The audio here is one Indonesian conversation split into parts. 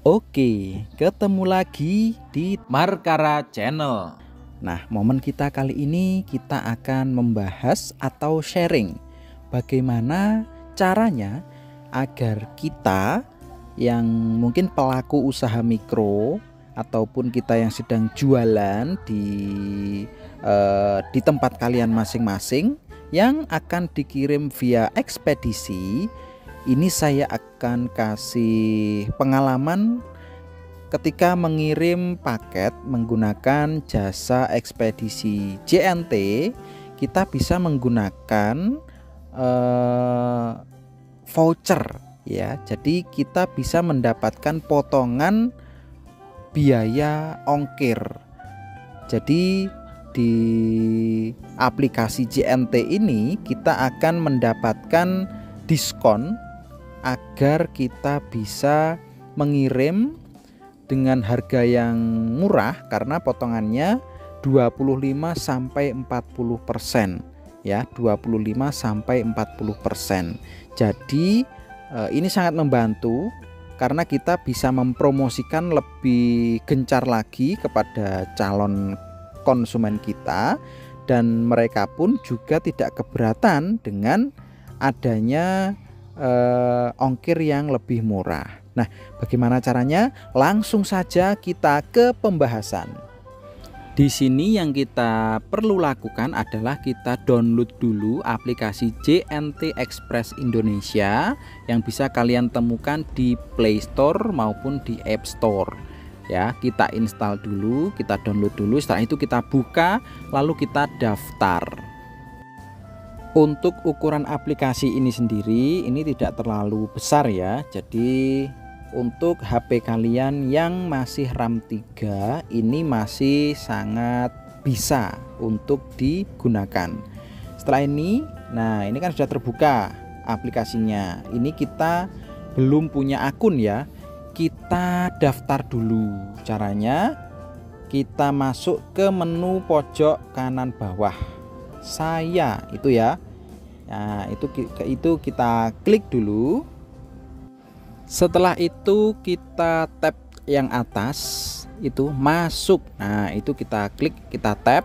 Oke, ketemu lagi di Markara Channel. Nah, momen kita kali ini kita akan membahas atau sharing bagaimana caranya agar kita yang mungkin pelaku usaha mikro ataupun kita yang sedang jualan di tempat kalian masing-masing yang akan dikirim via ekspedisi. Ini saya akan kasih pengalaman ketika mengirim paket menggunakan jasa ekspedisi JNT. Kita bisa menggunakan voucher ya. Jadi kita bisa mendapatkan potongan biaya ongkir. Jadi di aplikasi JNT ini kita akan mendapatkan diskon agar kita bisa mengirim dengan harga yang murah karena potongannya 25 sampai 40% ya, 25 sampai 40%. Jadi ini sangat membantu karena kita bisa mempromosikan lebih gencar lagi kepada calon konsumen kita, dan mereka pun juga tidak keberatan dengan adanya ongkir yang lebih murah. Nah, bagaimana caranya? Langsung saja kita ke pembahasan. Di sini yang kita perlu lakukan adalah kita download dulu aplikasi JNT Express Indonesia yang bisa kalian temukan di Play Store maupun di App Store. Ya, kita install dulu, kita download dulu, setelah itu kita buka, lalu kita daftar. Untuk ukuran aplikasi ini sendiri ini tidak terlalu besar ya. Jadi untuk HP kalian yang masih RAM 3 ini masih sangat bisa untuk digunakan. Setelah ini, nah ini kan sudah terbuka aplikasinya. Ini kita belum punya akun ya. Kita daftar dulu. Caranya kita masuk ke menu pojok kanan bawah. Saya itu ya. Nah, itu kita klik dulu. Setelah itu kita tap yang atas itu masuk. Nah, itu kita klik, kita tap.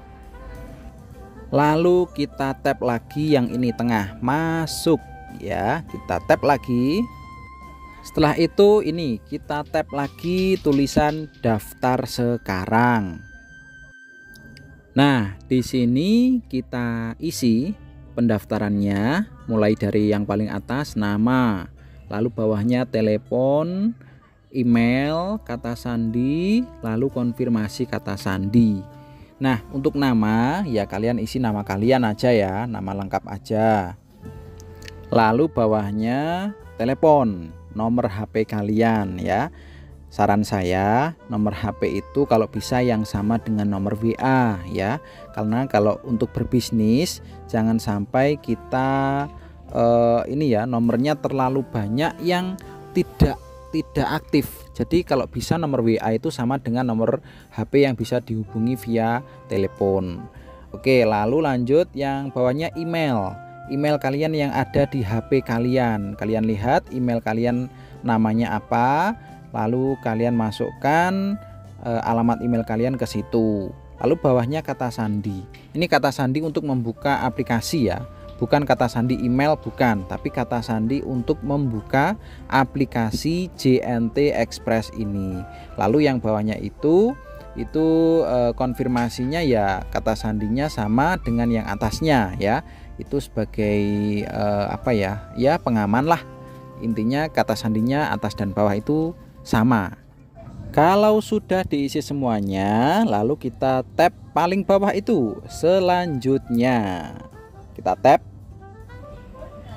Lalu kita tap lagi yang ini tengah, masuk ya. Kita tap lagi. Setelah itu ini kita tap lagi tulisan daftar sekarang. Nah, di sini kita isi pendaftarannya mulai dari yang paling atas nama, lalu bawahnya telepon, email, kata sandi, lalu konfirmasi kata sandi. Nah, untuk nama ya kalian isi nama kalian aja ya, nama lengkap aja. Lalu bawahnya telepon, nomor HP kalian ya. Saran saya nomor HP itu kalau bisa yang sama dengan nomor WA ya, karena kalau untuk berbisnis jangan sampai kita ini ya nomornya terlalu banyak yang tidak aktif. Jadi kalau bisa nomor WA itu sama dengan nomor HP yang bisa dihubungi via telepon. Oke, lalu lanjut yang bawahnya email kalian yang ada di HP kalian. Kalian lihat email kalian namanya apa, lalu kalian masukkan alamat email kalian ke situ. Lalu bawahnya kata sandi. Ini kata sandi untuk membuka aplikasi ya. Bukan kata sandi email, bukan, tapi kata sandi untuk membuka aplikasi JNT Express ini. Lalu yang bawahnya itu konfirmasinya ya kata sandinya sama dengan yang atasnya ya. Itu sebagai apa ya? Ya pengaman lah. Intinya kata sandinya atas dan bawah itu sama. Kalau sudah diisi semuanya, lalu kita tap paling bawah itu selanjutnya. Kita tap.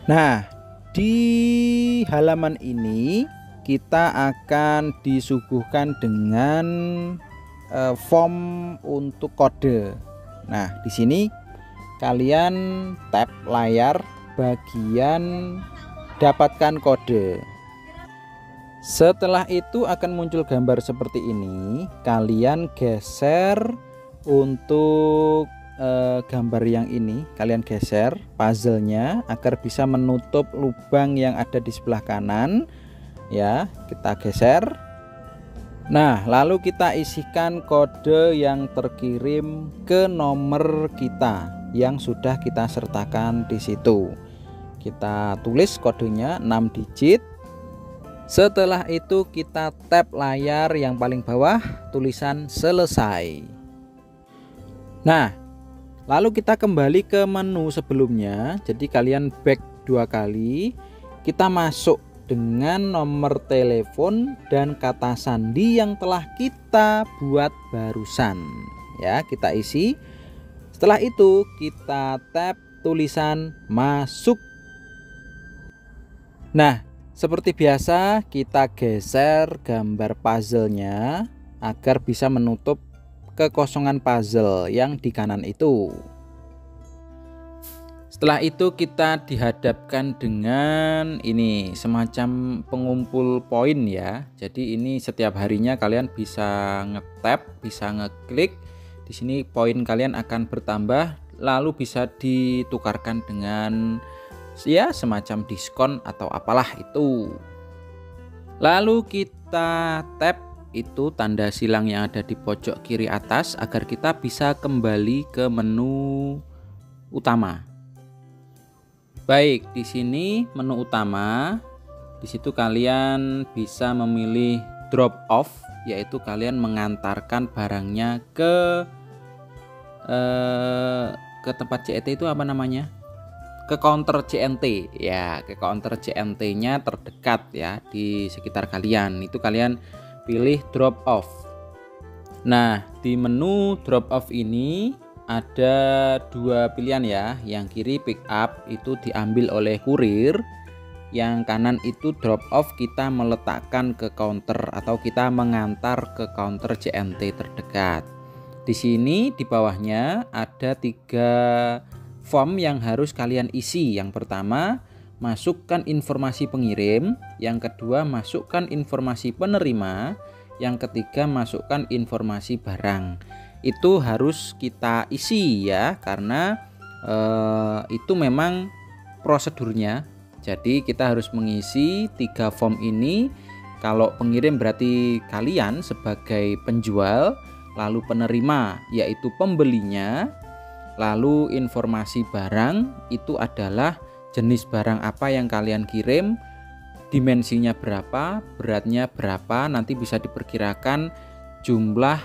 Nah, di halaman ini kita akan disuguhkan dengan form untuk kode. Nah, di sini kalian tap layar bagian dapatkan kode. Setelah itu akan muncul gambar seperti ini. Kalian geser untuk gambar yang ini, kalian geser puzzle-nya agar bisa menutup lubang yang ada di sebelah kanan. Ya, kita geser. Nah, lalu kita isikan kode yang terkirim ke nomor kita yang sudah kita sertakan di situ. Kita tulis kodenya 6 digit. Setelah itu kita tap layar yang paling bawah tulisan selesai. Nah, lalu kita kembali ke menu sebelumnya. Jadi kalian back 2 kali. Kita masuk dengan nomor telepon dan kata sandi yang telah kita buat barusan. Ya, kita isi. Setelah itu kita tap tulisan masuk. Nah, seperti biasa kita geser gambar puzzle-nya agar bisa menutup kekosongan puzzle yang di kanan itu. Setelah itu kita dihadapkan dengan ini semacam pengumpul poin ya. Jadi ini setiap harinya kalian bisa ngetap, bisa ngeklik. Di sini poin kalian akan bertambah, lalu bisa ditukarkan dengan ya semacam diskon atau apalah itu. Lalu kita tap itu tanda silang yang ada di pojok kiri atas agar kita bisa kembali ke menu utama. Baik, di sini menu utama. Di situ kalian bisa memilih drop off, yaitu kalian mengantarkan barangnya ke tempat CNT itu apa namanya? Ke counter CNT ya, ke counter CNT-nya terdekat ya di sekitar kalian. Itu kalian pilih drop off. Nah, di menu drop off ini ada 2 pilihan ya. Yang kiri pick up itu diambil oleh kurir, yang kanan itu drop off, kita meletakkan ke counter atau kita mengantar ke counter CNT terdekat. Di sini di bawahnya ada 3 form yang harus kalian isi. Yang pertama, masukkan informasi pengirim, yang kedua masukkan informasi penerima, yang ketiga masukkan informasi barang. Itu harus kita isi ya, karena itu memang prosedurnya. Jadi kita harus mengisi 3 form ini. Kalau pengirim berarti kalian sebagai penjual, lalu penerima yaitu pembelinya, lalu informasi barang itu adalah jenis barang apa yang kalian kirim, dimensinya berapa, beratnya berapa, nanti bisa diperkirakan jumlah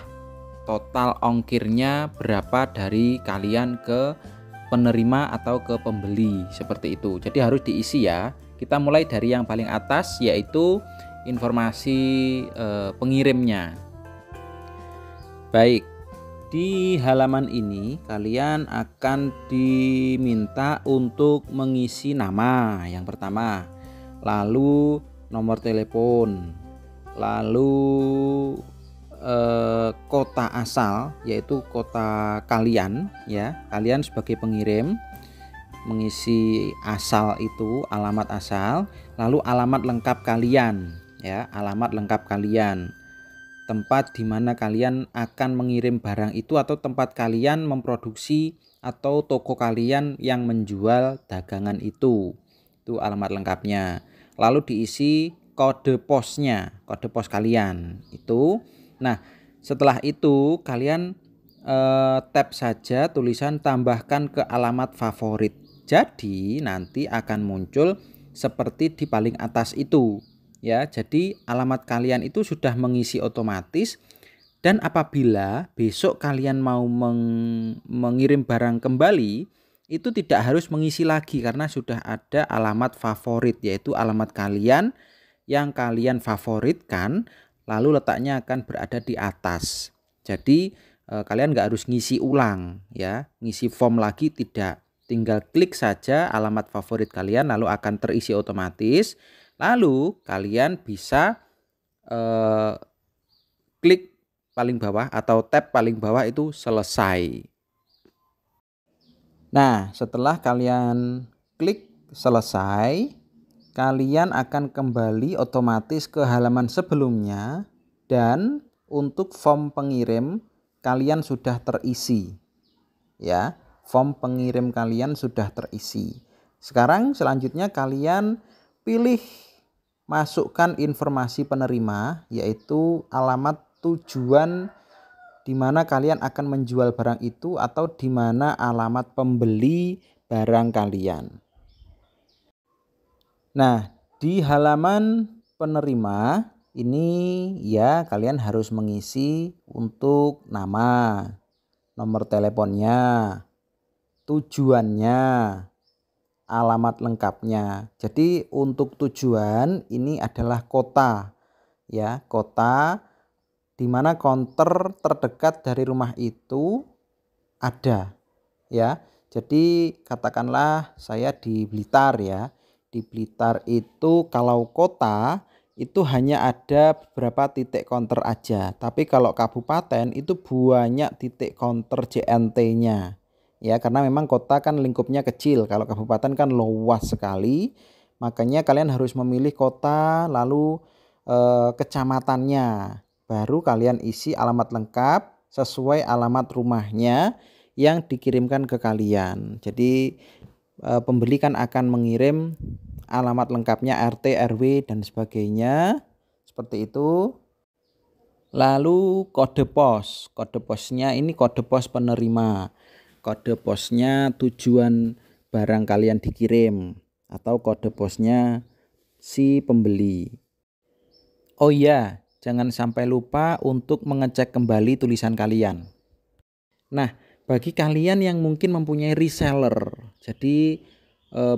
total ongkirnya berapa dari kalian ke penerima atau ke pembeli, seperti itu. Jadi harus diisi ya. Kita mulai dari yang paling atas yaitu informasi pengirimnya. Baik, di halaman ini kalian akan diminta untuk mengisi nama yang pertama, lalu nomor telepon, lalu kota asal yaitu kota kalian ya. Kalian sebagai pengirim mengisi asal itu alamat asal, lalu alamat lengkap kalian ya, alamat lengkap kalian, tempat di mana kalian akan mengirim barang itu atau tempat kalian memproduksi atau toko kalian yang menjual dagangan itu alamat lengkapnya. Lalu diisi kode posnya, kode pos kalian itu. Nah, setelah itu kalian tap saja tulisan tambahkan ke alamat favorit. Jadi nanti akan muncul seperti di paling atas itu ya. Jadi alamat kalian itu sudah mengisi otomatis, dan apabila besok kalian mau mengirim barang kembali, itu tidak harus mengisi lagi karena sudah ada alamat favorit, yaitu alamat kalian yang kalian favoritkan, lalu letaknya akan berada di atas. Jadi kalian nggak harus ngisi ulang ya, ngisi form lagi tidak. Tinggal klik saja alamat favorit kalian lalu akan terisi otomatis. Lalu kalian bisa klik paling bawah atau tab paling bawah itu selesai. Nah, setelah kalian klik selesai, kalian akan kembali otomatis ke halaman sebelumnya, dan untuk form pengirim kalian sudah terisi ya. Form pengirim kalian sudah terisi. Sekarang selanjutnya kalian pilih masukkan informasi penerima, yaitu alamat tujuan di mana kalian akan menjual barang itu atau di mana alamat pembeli barang kalian. Nah, di halaman penerima ini ya kalian harus mengisi untuk nama, nomor teleponnya, tujuannya, alamat lengkapnya. Jadi untuk tujuan ini adalah kota ya, kota di mana konter terdekat dari rumah itu ada ya. Jadi katakanlah saya di Blitar ya. Di Blitar itu kalau kota itu hanya ada beberapa titik konter aja. Tapi kalau kabupaten itu banyak titik konter JNT-nya. Ya, karena memang kota kan lingkupnya kecil. Kalau kabupaten kan luas sekali. Makanya kalian harus memilih kota lalu kecamatannya. Baru kalian isi alamat lengkap sesuai alamat rumahnya yang dikirimkan ke kalian. Jadi pembeli kan akan mengirim alamat lengkapnya RT, RW dan sebagainya. Seperti itu. Lalu kode pos. Kode posnya ini kode pos penerima. Kode posnya tujuan barang kalian dikirim atau kode posnya si pembeli. Oh iya, jangan sampai lupa untuk mengecek kembali tulisan kalian. Nah, bagi kalian yang mungkin mempunyai reseller, jadi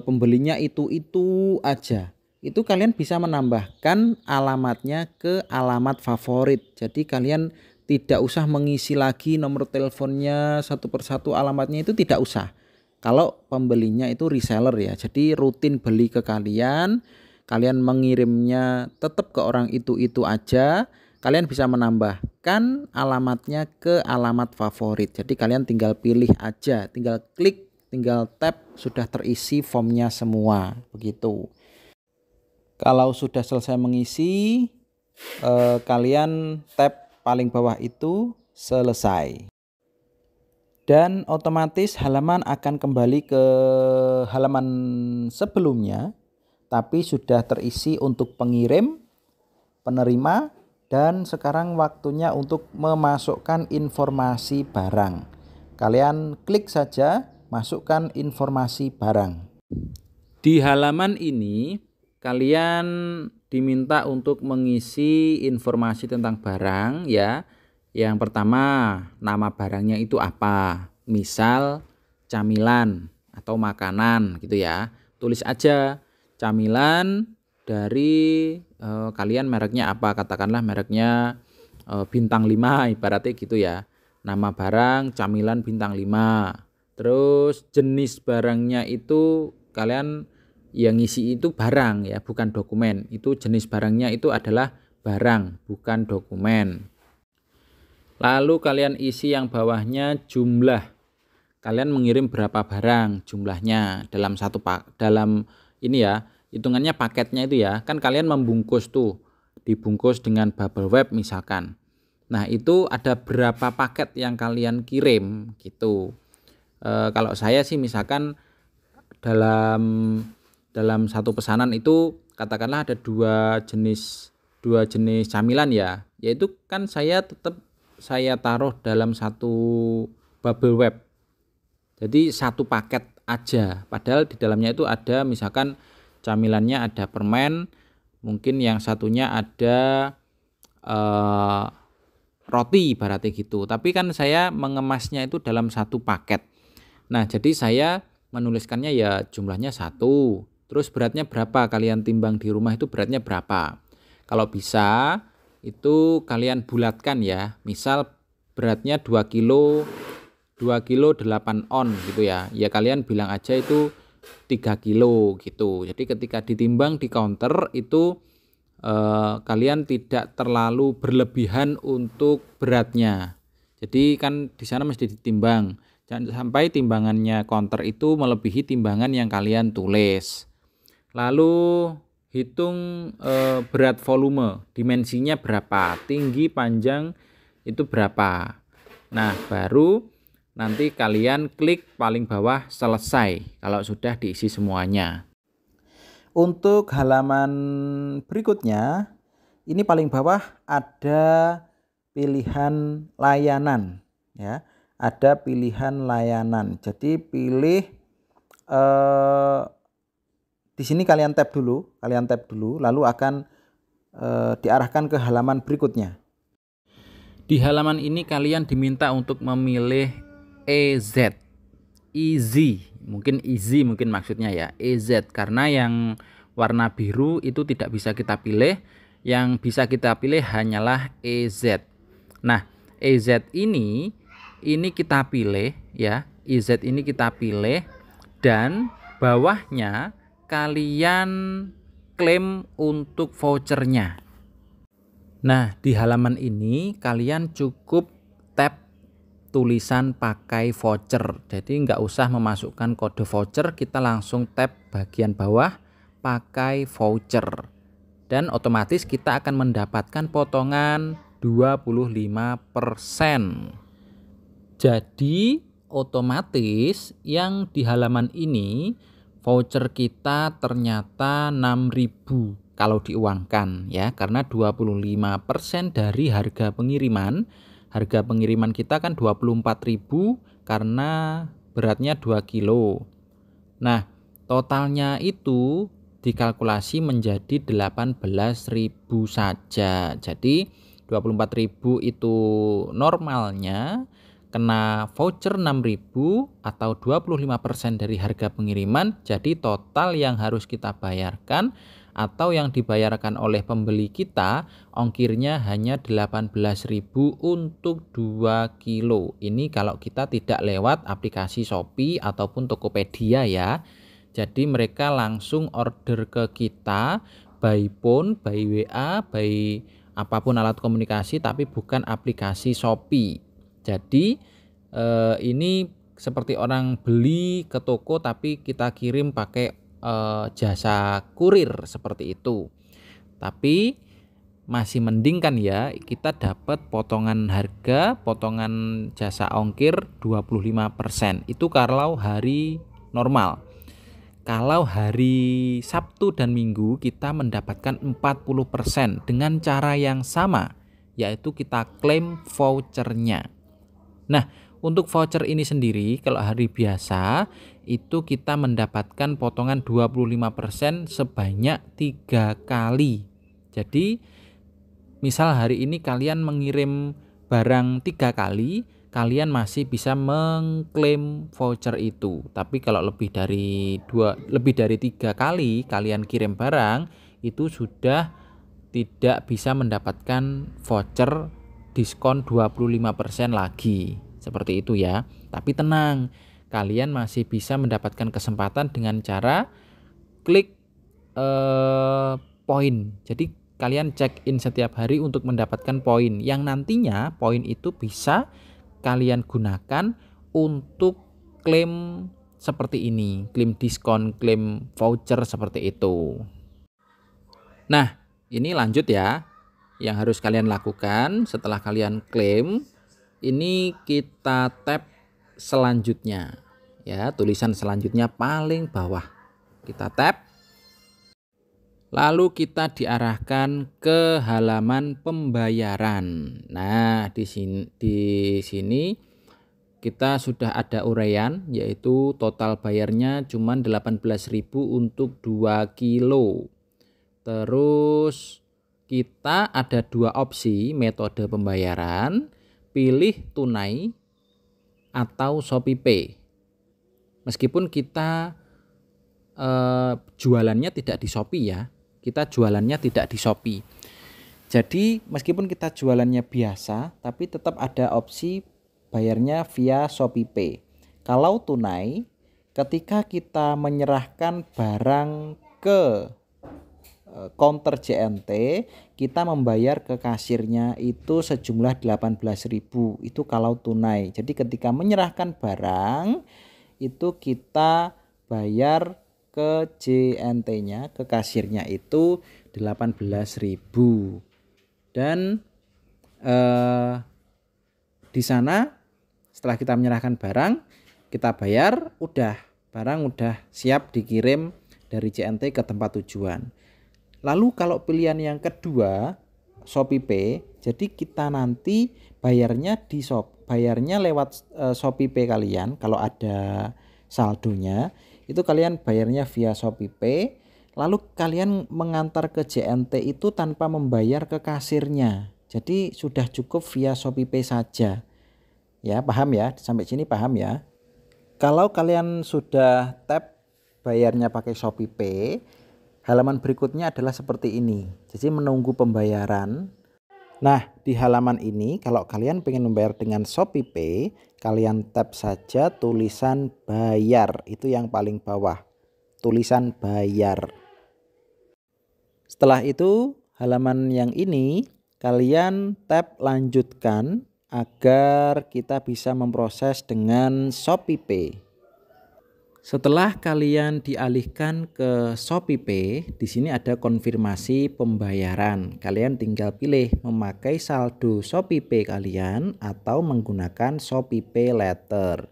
pembelinya itu aja, itu kalian bisa menambahkan alamatnya ke alamat favorit. Jadi kalian tidak usah mengisi lagi nomor teleponnya satu persatu, alamatnya itu tidak usah. Kalau pembelinya itu reseller ya, jadi rutin beli ke kalian, kalian mengirimnya tetap ke orang itu aja. Kalian bisa menambahkan alamatnya ke alamat favorit. Jadi kalian tinggal pilih aja, tinggal klik, tinggal tap, sudah terisi formnya semua. Begitu. Kalau sudah selesai mengisi, kalian tap paling bawah itu selesai. Dan otomatis halaman akan kembali ke halaman sebelumnya, tapi sudah terisi untuk pengirim, penerima, dan sekarang waktunya untuk memasukkan informasi barang. Kalian klik saja, masukkan informasi barang. Di halaman ini kalian diminta untuk mengisi informasi tentang barang ya. Yang pertama, nama barangnya itu apa? Misal camilan atau makanan gitu ya. Tulis aja camilan dari kalian mereknya apa, katakanlah mereknya bintang 5 ibaratnya gitu ya. Nama barang camilan bintang 5. Terus jenis barangnya itu kalian yang ngisi itu barang ya, bukan dokumen. Itu jenis barangnya itu adalah barang, bukan dokumen. Lalu kalian isi yang bawahnya jumlah. Kalian mengirim berapa barang jumlahnya dalam dalam ini ya. Hitungannya paketnya itu ya, kan kalian membungkus tuh, dibungkus dengan bubble wrap misalkan. Nah itu ada berapa paket yang kalian kirim gitu. Kalau saya sih misalkan dalam satu pesanan itu katakanlah ada dua jenis camilan ya, yaitu kan saya taruh dalam satu bubble wrap. Jadi satu paket aja, padahal di dalamnya itu ada misalkan camilannya ada permen, mungkin yang satunya ada roti ibaratnya gitu. Tapi kan saya mengemasnya itu dalam satu paket. Nah jadi saya menuliskannya ya jumlahnya 1. Terus beratnya berapa, kalian timbang di rumah itu beratnya berapa. Kalau bisa itu kalian bulatkan ya. Misal beratnya 2 kilo 8 on gitu ya. Ya kalian bilang aja itu 3 kilo gitu. Jadi ketika ditimbang di counter itu kalian tidak terlalu berlebihan untuk beratnya. Jadi kan di sana mesti ditimbang. Jangan sampai timbangannya counter itu melebihi timbangan yang kalian tulis. Lalu hitung berat volume, dimensinya berapa, tinggi, panjang itu berapa. Nah baru nanti kalian klik paling bawah selesai kalau sudah diisi semuanya. Untuk halaman berikutnya, ini paling bawah ada pilihan layanan ya. Ada pilihan layanan. Jadi pilih di sini kalian tap dulu, lalu akan diarahkan ke halaman berikutnya. Di halaman ini kalian diminta untuk memilih EZ, mungkin maksudnya ya, EZ, karena yang warna biru itu tidak bisa kita pilih, yang bisa kita pilih hanyalah EZ. Nah, EZ ini kita pilih ya, EZ ini kita pilih, dan bawahnya kalian klaim untuk vouchernya. Nah, di halaman ini kalian cukup tap tulisan pakai voucher. Jadi nggak usah memasukkan kode voucher, kita langsung tap bagian bawah pakai voucher. Dan otomatis kita akan mendapatkan potongan 25%. Jadi otomatis yang di halaman ini voucher kita ternyata 6.000 kalau diuangkan ya, karena 25% dari harga pengiriman. Harga pengiriman kita kan 24.000 karena beratnya 2 kilo. Nah, totalnya itu dikalkulasi menjadi 18.000 saja. Jadi 24.000 itu normalnya, kena voucher 6.000 atau 25% dari harga pengiriman. Jadi total yang harus kita bayarkan atau yang dibayarkan oleh pembeli kita, ongkirnya hanya 18.000 untuk 2 kilo. Ini kalau kita tidak lewat aplikasi Shopee ataupun Tokopedia ya. Jadi mereka langsung order ke kita by phone, by WA, by apapun alat komunikasi, tapi bukan aplikasi Shopee. Jadi ini seperti orang beli ke toko tapi kita kirim pakai jasa kurir seperti itu. Tapi masih mending kan ya, kita dapat potongan harga, potongan jasa ongkir 25%. Itu kalau hari normal. Kalau hari Sabtu dan Minggu kita mendapatkan 40% dengan cara yang sama, yaitu kita klaim vouchernya. Nah, untuk voucher ini sendiri kalau hari biasa itu kita mendapatkan potongan 25% sebanyak 3 kali. Jadi misal hari ini kalian mengirim barang 3 kali, kalian masih bisa mengklaim voucher itu. Tapi kalau lebih dari 3 kali kalian kirim barang, itu sudah tidak bisa mendapatkan voucher diskon 25% lagi. Seperti itu ya. Tapi tenang, kalian masih bisa mendapatkan kesempatan dengan cara klik poin. Jadi kalian check in setiap hari untuk mendapatkan poin, yang nantinya poin itu bisa kalian gunakan untuk klaim seperti ini, klaim diskon, klaim voucher seperti itu. Nah, ini lanjut ya. Yang harus kalian lakukan setelah kalian klaim, ini kita tap selanjutnya ya, tulisan selanjutnya paling bawah kita tap, lalu kita diarahkan ke halaman pembayaran. Nah, di sini kita sudah ada uraian, yaitu total bayarnya cuma 18.000 untuk 2 kilo. Terus kita ada 2 opsi metode pembayaran, pilih tunai atau ShopeePay. Meskipun kita jualannya tidak di Shopee ya, kita jualannya tidak di Shopee. Jadi meskipun kita jualannya biasa, tapi tetap ada opsi bayarnya via ShopeePay. Kalau tunai, ketika kita menyerahkan barang ke counter JNT, kita membayar ke kasirnya itu sejumlah 18.000, itu kalau tunai. Jadi ketika menyerahkan barang itu kita bayar ke JNT-nya, ke kasirnya itu 18.000. Dan di sana setelah kita menyerahkan barang, kita bayar, barang udah siap dikirim dari JNT ke tempat tujuan. Lalu kalau pilihan yang kedua ShopeePay, jadi kita nanti bayarnya lewat ShopeePay kalian. Kalau ada saldonya itu kalian bayarnya via ShopeePay, lalu kalian mengantar ke JNT itu tanpa membayar ke kasirnya. Jadi sudah cukup via ShopeePay saja. Ya, paham ya? Sampai sini paham ya? Kalau kalian sudah tap bayarnya pakai ShopeePay, halaman berikutnya adalah seperti ini. Jadi menunggu pembayaran. Nah, di halaman ini kalau kalian pengen membayar dengan ShopeePay, kalian tap saja tulisan bayar. Itu yang paling bawah. Tulisan bayar. Setelah itu, halaman yang ini kalian tap lanjutkan agar kita bisa memproses dengan ShopeePay. Setelah kalian dialihkan ke ShopeePay, di sini ada konfirmasi pembayaran. Kalian tinggal pilih memakai saldo ShopeePay kalian atau menggunakan ShopeePay Later.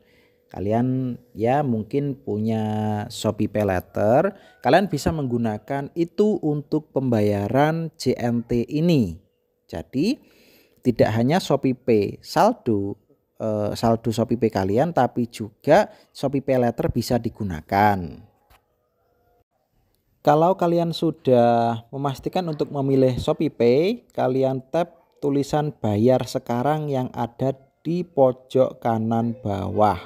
Kalian ya mungkin punya ShopeePay Later, kalian bisa menggunakan itu untuk pembayaran JNT ini. Jadi tidak hanya ShopeePay saldo ShopeePay kalian, tapi juga ShopeePay Later bisa digunakan. Kalau kalian sudah memastikan untuk memilih ShopeePay, kalian tap tulisan bayar sekarang yang ada di pojok kanan bawah.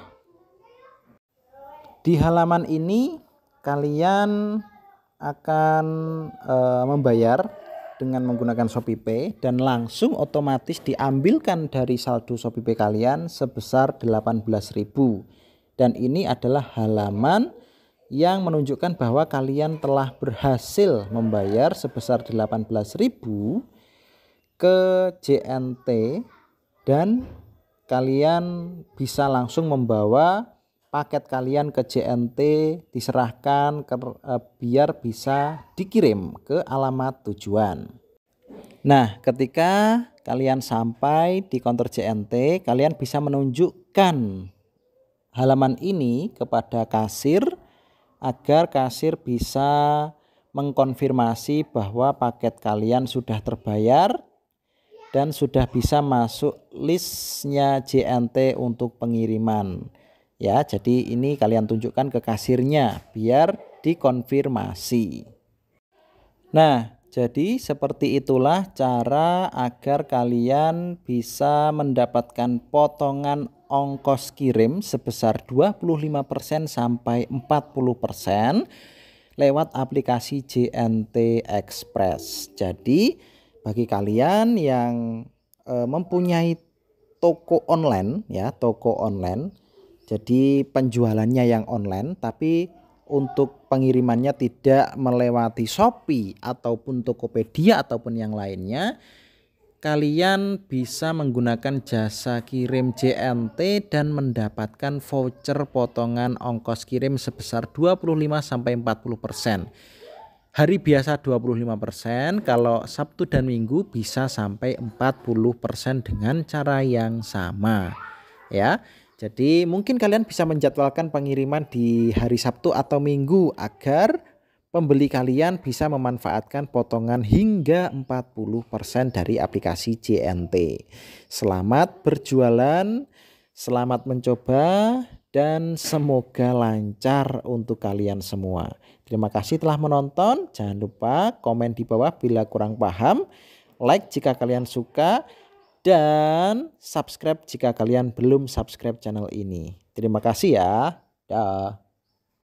Di halaman ini kalian akan membayar dengan menggunakan ShopeePay dan langsung otomatis diambilkan dari saldo ShopeePay kalian sebesar 18.000. Dan ini adalah halaman yang menunjukkan bahwa kalian telah berhasil membayar sebesar 18.000 ke JNT dan kalian bisa langsung membawa paket kalian ke JNT, diserahkan biar bisa dikirim ke alamat tujuan. Nah, ketika kalian sampai di counter JNT, kalian bisa menunjukkan halaman ini kepada kasir agar kasir bisa mengkonfirmasi bahwa paket kalian sudah terbayar dan sudah bisa masuk listnya JNT untuk pengiriman. Ya, jadi ini kalian tunjukkan ke kasirnya biar dikonfirmasi. Nah, jadi seperti itulah cara agar kalian bisa mendapatkan potongan ongkos kirim sebesar 25% sampai 40% lewat aplikasi JNT Express. Jadi bagi kalian yang mempunyai toko online ya, toko online, jadi penjualannya yang online tapi untuk pengirimannya tidak melewati Shopee ataupun Tokopedia ataupun yang lainnya, kalian bisa menggunakan jasa kirim JNT dan mendapatkan voucher potongan ongkos kirim sebesar 25-40%. Hari biasa 25%, kalau Sabtu dan Minggu bisa sampai 40% dengan cara yang sama. Ya. Jadi mungkin kalian bisa menjadwalkan pengiriman di hari Sabtu atau Minggu agar pembeli kalian bisa memanfaatkan potongan hingga 40% dari aplikasi JNT. Selamat berjualan, selamat mencoba, dan semoga lancar untuk kalian semua. Terima kasih telah menonton. Jangan lupa komen di bawah bila kurang paham, like jika kalian suka, dan subscribe jika kalian belum subscribe channel ini. Terima kasih ya. Dah.